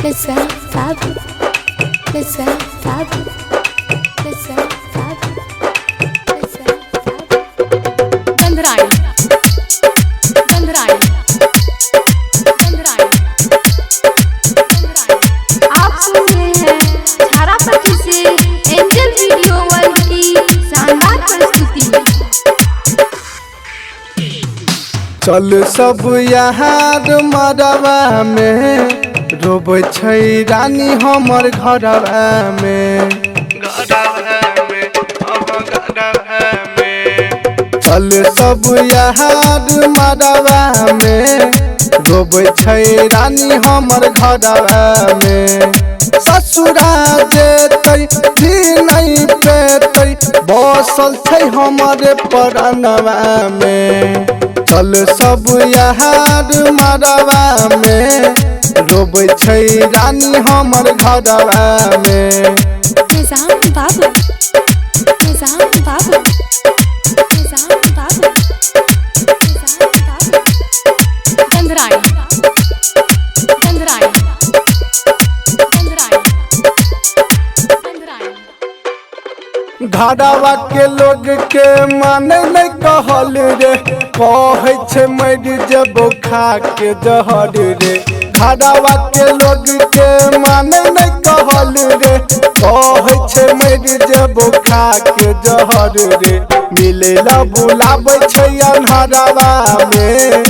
Listen, Fabu. Listen, Fabu. Listen, Fabu. Listen, Fabu. Gandharain. Gandharain. Gandharain. आप सुन रहे हैं छारा पट्टी से एंजल वीडियो वर्ल्ड की शानदार प्रस्तुति। चल सब यार मरवा में रोबै छै रानी हमर घरवा में। चल सब यार मरवा में रोबै छै रानी हमर घरवा में। ससुरा जेतै भी नहीं पेतै बसल छै हमरे परनवा में। चल सब यार मरवा में रोबै छै रानी हमर घरवा में। Nizam Babu. Nizam Babu. Nizam Babu. Nizam Babu. Gandharain. Gandharain. Gandharain. Gandharain. घरवा के लोग के माने नहीं कहल रे, कहै छै मर जेबो खा के जहर रे। घरवा के लोग के माने नहीं कहल रे, कहै छै मर जेबो खा के जहर रे। मिले ला बुलाबै छै अन्हरवा में,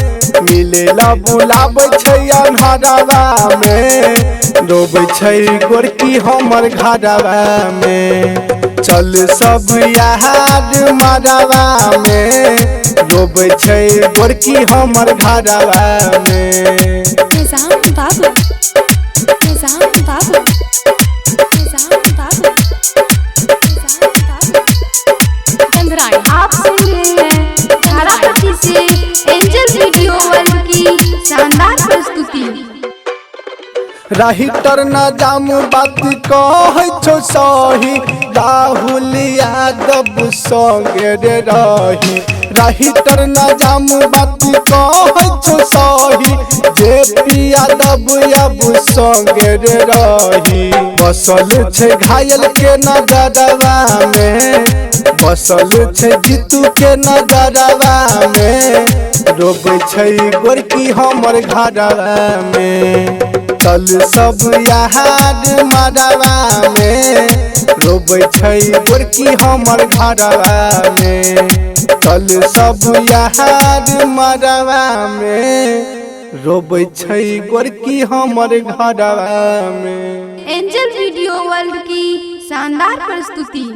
मिले ला बुलाबै छै अन्हरवा में। रोबै छै गोरकी हमर घरवा में। चल सब यार मरवा में रोबै छै गोरकी हमर घरवा में। Nizam Babu. Nizam Babu. Nizam Babu. Nizam Babu. Gandharain. आप सुन रहे हैं छारा पट्टी से एंजल वीडियो वर्ल्ड की शानदार प्रस्तुति। राहिटर न जाम बात कहै छौ सही, राहुल यादव संगे रे रही। राहिटर न जाम बात कहै छौ सही, जे यादव अब संगे रे रही। बसल छै घायल के नजरवा में, बसल छै जीतू के नजरवा में। रोबै छै गोरकी हमर घरवा में। चल सब यार मरवा में रोबै छै गोरकी हमर घरवा में। चल सब यार मरवा में रोबै छै गोरकी हमर घरवा में। एंजल वीडियो वर्ल्ड की शानदार प्रस्तुति।